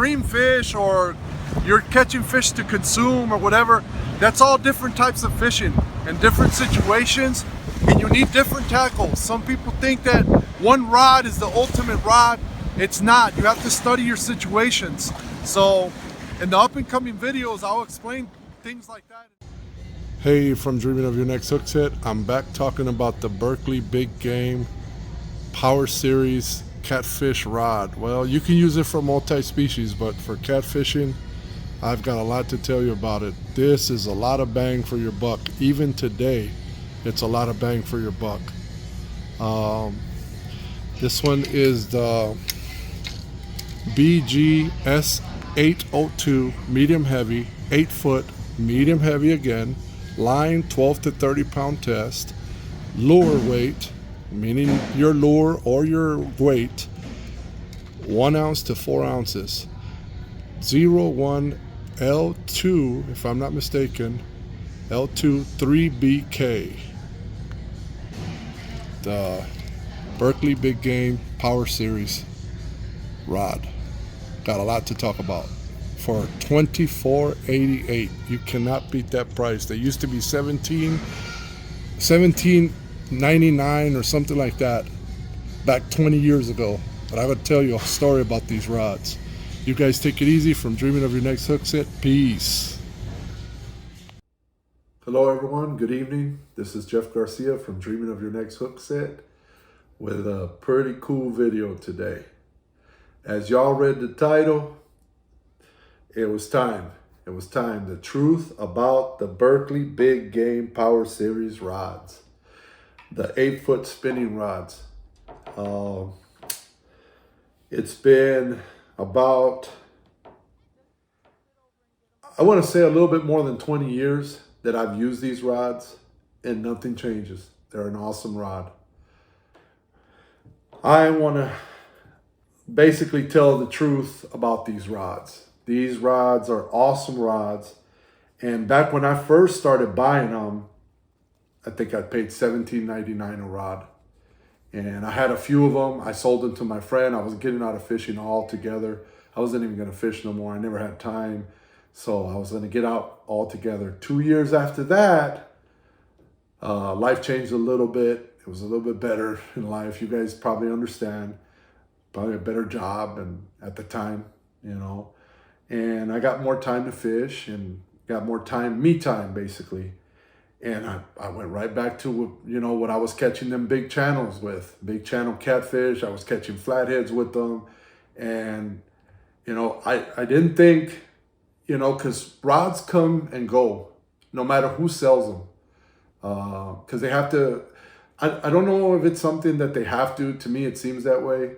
dream fish or you're catching fish to consume or whatever, that's all different types of fishing and different situations, and you need different tackles. Some people think that one rod is the ultimate rod. It's not. You have to study your situations. So in the up and coming videos, I'll explain things like that. Hey, from Dreaming of Your Next Hook Set, I'm back talking about the Berkley Big Game Power Series Catfish rod. Well, you can use it for multi-species, but for catfishing, I've got a lot to tell you about it. This is a lot of bang for your buck. Even today, it's a lot of bang for your buck. This one is the BGS 802 medium heavy, 8 foot, medium heavy again, line 12 to 30 pound test, lure weight, meaning your lure or your weight, 1 ounce to 4 ounces, 01 L2, if I'm not mistaken, L2 3BK. The Berkley Big Game Power Series rod. Got a lot to talk about. For $24.88, you cannot beat that price. They used to be $17.99 or something like that back 20 years ago. But I would tell you a story about these rods. You guys take it easy. From Dreaming of Your Next Hook Set, peace. Hello everyone, good evening. This is Jeff Garcia from Dreaming of Your Next Hook Set with a pretty cool video today. As y'all read the title, it was time. It was time. The truth about the Berkley Big Game Power Series rods. The 8 foot spinning rods. It's been about, I want to say a little bit more than 20 years that I've used these rods, and nothing changes. They're an awesome rod. I want to basically tell the truth about these rods. These rods are awesome rods. And back when I first started buying them, I think I paid $17.99 a rod. And I had a few of them. I sold them to my friend. I was getting out of fishing altogether. I wasn't even going to fish no more. I never had time. So I was going to get out altogether. 2 years after that, life changed a little bit. It was a little bit better in life. You guys probably understand. Probably a better job and at the time, you know. And I got more time to fish and got more time, me time basically. And I went right back to, you know, what I was catching them big channels with. Big channel catfish. I was catching flatheads with them. And, you know, I didn't think, you know, because rods come and go no matter who sells them. Because they have to, I don't know if it's something that they have to me it seems that way,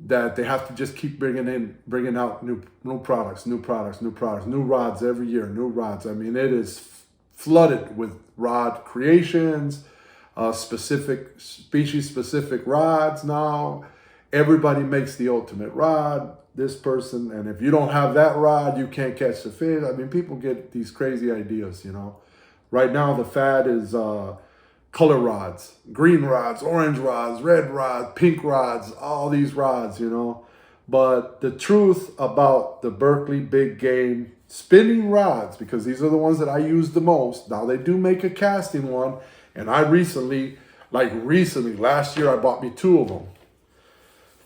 that they have to just keep bringing out new products, new rods every year, new rods. I mean, it is flooded with rod creations, species-specific rods now. Everybody makes the ultimate rod, this person, and if you don't have that rod, you can't catch the fish. I mean, people get these crazy ideas, you know. Right now, the fad is color rods, green rods, orange rods, red rods, pink rods, all these rods, you know. But the truth about the Berkley Big Game spinning rods, because these are the ones that I use the most. Now they do make a casting one, and I recently, last year, I bought me 2 of them.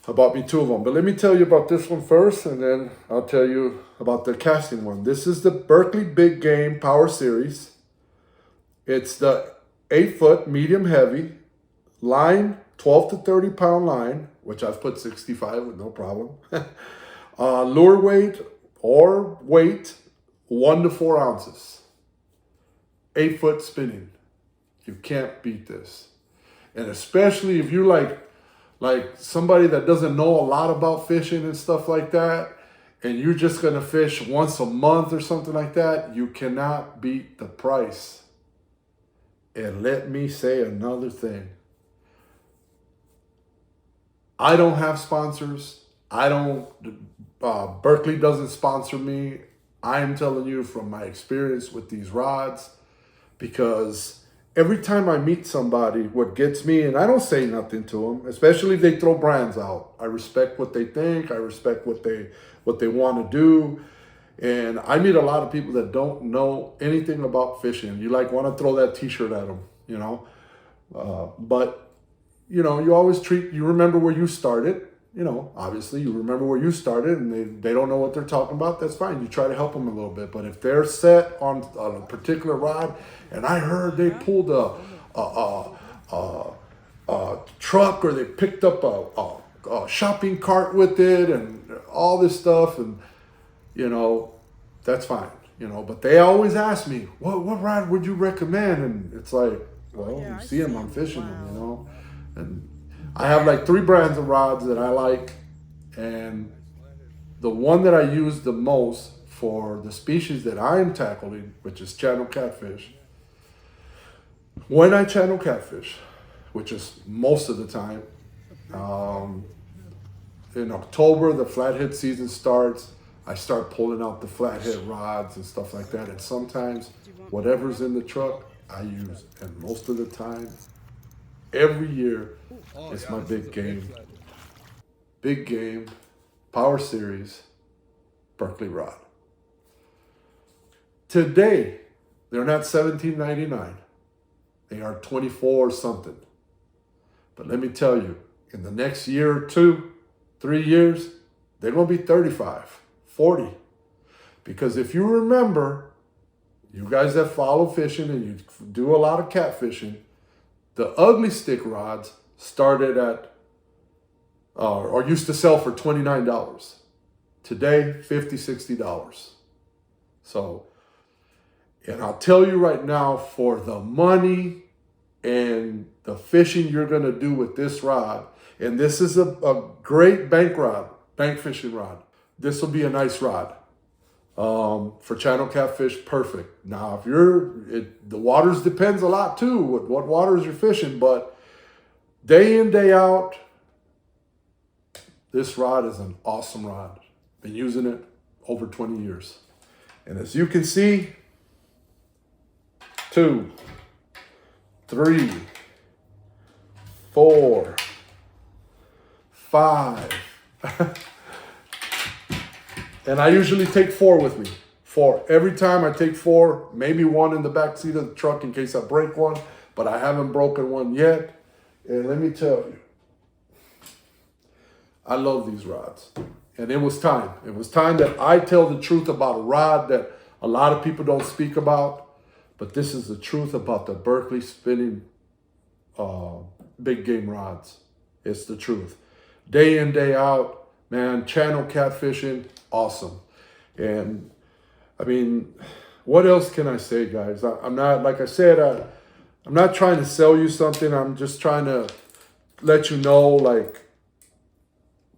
But let me tell you about this one first, and then I'll tell you about the casting one. This is the Berkley Big Game Power Series. It's the 8 foot medium heavy line, 12 to 30 pound line, which I've put 65 with no problem. Lure weight or weight 1 to 4 ounces. 8 foot spinning. You can't beat this. And especially if you like somebody that doesn't know a lot about fishing and stuff like that, and you're just gonna fish once a month or something like that, you cannot beat the price. And let me say another thing. I don't have sponsors. Berkley doesn't sponsor me. I am telling you from my experience with these rods, because every time I meet somebody, what gets me, and I don't say nothing to them, especially if they throw brands out. I respect what they think. I respect what they want to do. And I meet a lot of people that don't know anything about fishing. You like want to throw that T-shirt at them, you know. But you know, you always you remember where you started. You know, obviously you remember where you started, and they don't know what they're talking about. That's fine. You try to help them a little bit. But if they're set on a particular rod, and I heard they pulled a truck, or they picked up a shopping cart with it, and all this stuff, and you know, that's fine. You know, but they always ask me, what rod would you recommend? And it's like, well, you see them, I'm fishing them, you know, and I have like 3 brands of rods that I like, and the one that I use the most for the species that I am tackling, which is channel catfish. When I channel catfish, which is most of the time, in October, the flathead season starts. I start pulling out the flathead rods and stuff like that, and sometimes whatever's in the truck, I use, and most of the time, every year, it's my big game, Power Series, Berkley rod. Today, they're not $17.99. They are $24 something. But let me tell you, in the next year or 2, 3 years, they're going to be $35, $40. Because if you remember, you guys that follow fishing and you do a lot of catfishing, the ugly stick rods started at, or used to sell for $29. Today, $50, $60. So, and I'll tell you right now, for the money and the fishing you're going to do with this rod, and this is a great bank fishing rod. This will be a nice rod. For channel catfish, perfect. Now, if the waters depends a lot too, what waters you're fishing, but day in, day out, this rod is an awesome rod. Been using it over 20 years. And as you can see, 2, 3, 4, 5. And I usually take 4 with me. 4. Every time I take 4, maybe 1 in the back seat of the truck in case I break one, but I haven't broken one yet. And let me tell you, I love these rods. And it was time. It was time that I tell the truth about a rod that a lot of people don't speak about. But this is the truth about the Berkley spinning big game rods. It's the truth. Day in, day out, man, channel catfishing, awesome. And I mean, what else can I say, guys? I'm not, like I said, I'm not trying to sell you something. I'm just trying to let you know, like,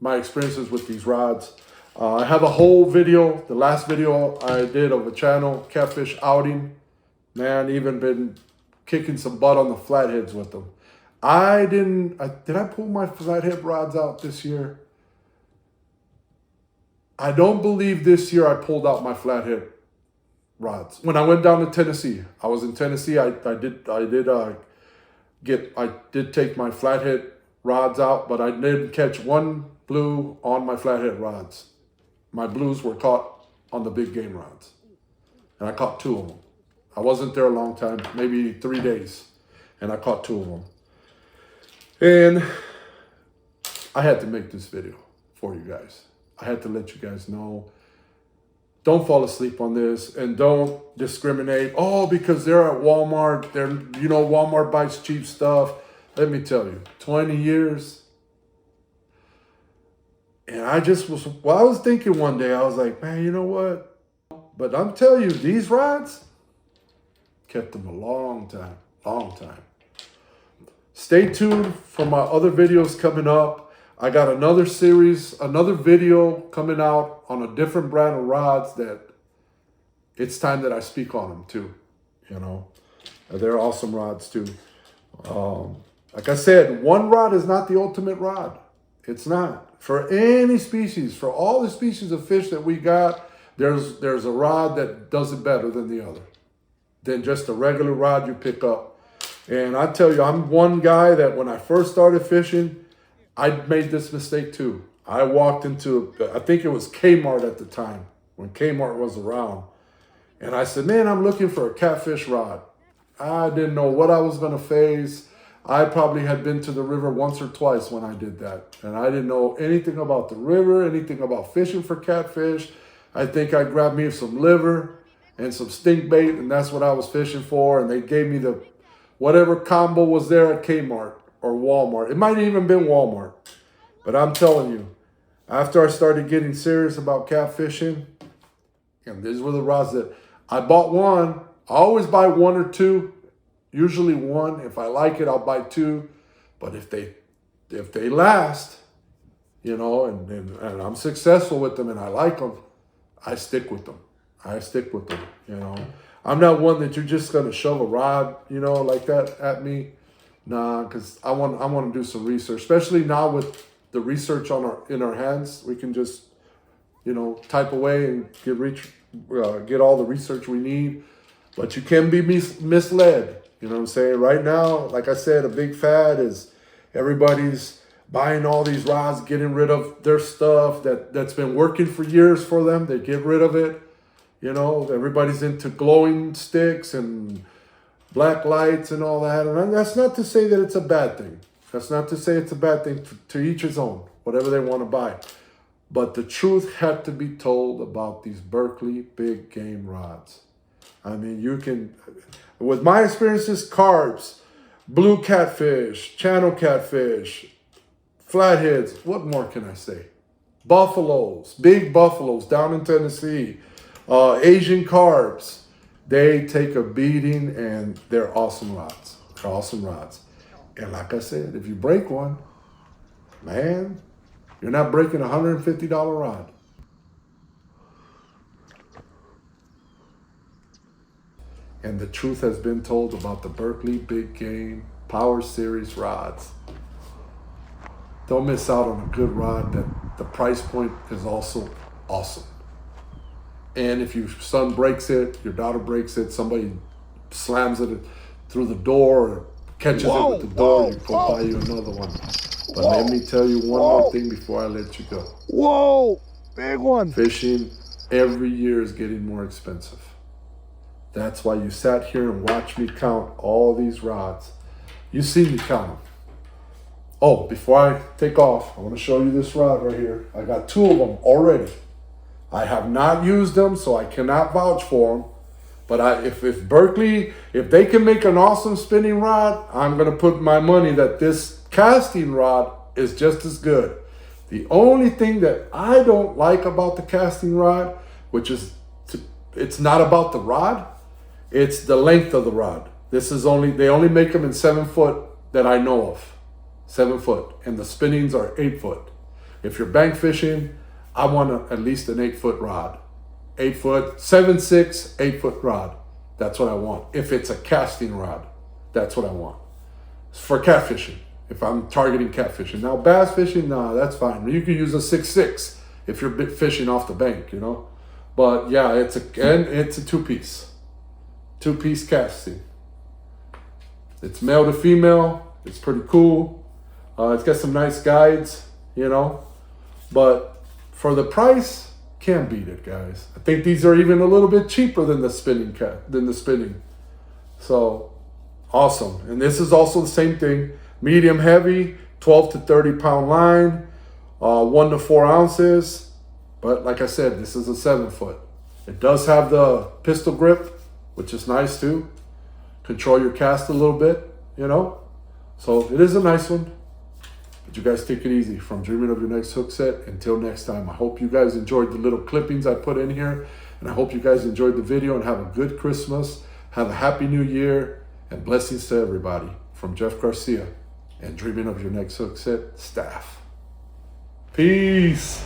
my experiences with these rods. I have a whole video, the last video I did of a channel catfish outing. Man, even been kicking some butt on the flatheads with them. Did I pull my flathead rods out this year? I don't believe this year I pulled out my flathead rods. When I went down to Tennessee, I was in Tennessee. I did take my flathead rods out, but I didn't catch one blue on my flathead rods. My blues were caught on the big game rods, and I caught 2 of them. I wasn't there a long time, maybe 3 days, and I caught 2 of them. And I had to make this video for you guys. I had to let you guys know, don't fall asleep on this, and don't discriminate. Oh, because they're at Walmart, Walmart buys cheap stuff. Let me tell you, 20 years. And I was thinking one day, I was like, man, you know what? But I'm telling you, these rods kept them a long time, long time. Stay tuned for my other videos coming up. I got another series, another video coming out on a different brand of rods that it's time that I speak on them too. They're awesome rods too. Like I said, one rod is not the ultimate rod. It's not. For any species, for all the species of fish that we got, there's a rod that does it better than the other, than just a regular rod you pick up. And I tell you, I'm one guy that when I first started fishing, I made this mistake too. I walked into, I think it was Kmart at the time, when Kmart was around. And I said, man, I'm looking for a catfish rod. I didn't know what I was going to face. I probably had been to the river once or twice when I did that. And I didn't know anything about the river, anything about fishing for catfish. I think I grabbed me some liver and some stink bait, and that's what I was fishing for. And they gave me the whatever combo was there at Kmart or Walmart. It might have even been Walmart. But I'm telling you, after I started getting serious about catfishing, and these were the rods that I bought one. I always buy one or two, usually one. If I like it, I'll buy two. But if they last, you know, and I'm successful with them and I like them, I stick with them. You know. I'm not one that you're just gonna shove a rod, you know, like that at me. Nah, because I want to do some research, especially now with the research in our hands. We can just, you know, type away and get all the research we need. But you can be misled. You know what I'm saying? Right now, like I said, a big fad is everybody's buying all these rods, getting rid of their stuff that's been working for years for them. They get rid of it. You know, everybody's into glowing sticks and black lights and all that. And that's not to say that it's a bad thing. That's not to say it's a bad thing. To each his own, whatever they want to buy. But the truth had to be told about these Berkley big game rods. I mean, you can, with my experiences, carbs, blue catfish, channel catfish, flatheads, what more can I say? Buffaloes, big buffaloes down in Tennessee, Asian carbs, they take a beating and they're awesome rods. They're awesome rods. And like I said, if you break one, man, you're not breaking a $150 rod. And the truth has been told about the Berkley Big Game Power Series rods. Don't miss out on a good rod that the price point is also awesome. And if your son breaks it, your daughter breaks it, somebody slams it through the door or catches it with the door, you go buy you another one. But let me tell you one more thing before I let you go. Whoa, big one. Fishing every year is getting more expensive. That's why you sat here and watched me count all these rods. You see me count them. Oh, before I take off, I want to show you this rod right here. I got two of them already. I have not used them, so I cannot vouch for them. But if Berkley, if they can make an awesome spinning rod, I'm going to put my money that this casting rod is just as good. The only thing that I don't like about the casting rod, which is, it's not about the rod, it's the length of the rod. They only make them in 7 foot that I know of. 7 foot. And the spinnings are 8 foot. If you're bank fishing, I want at least an 8 foot rod. 8 foot, 7/6, 8 foot rod. That's what I want. If it's a casting rod, that's what I want. For catfishing, if I'm targeting catfishing. Now bass fishing, nah, that's fine. You can use a 6/6 if you're fishing off the bank, you know. But yeah, it's a two-piece. Two-piece casting. It's male to female. It's pretty cool. It's got some nice guides, you know. But for the price, can't beat it, guys. I think these are even a little bit cheaper than the spinning. So awesome. And this is also the same thing. Medium heavy, 12 to 30 pound line, 1 to 4 ounces. But like I said, this is a 7 foot. It does have the pistol grip, which is nice too. Control your cast a little bit, you know. So it is a nice one. But you guys take it easy. From dreaming of your next hook set, until next time, I hope you guys enjoyed the little clippings I put in here. And I hope you guys enjoyed the video and have a good Christmas. Have a happy new year and blessings to everybody. From Jeff Garcia and Dreaming of Your Next Hook Set staff. Peace.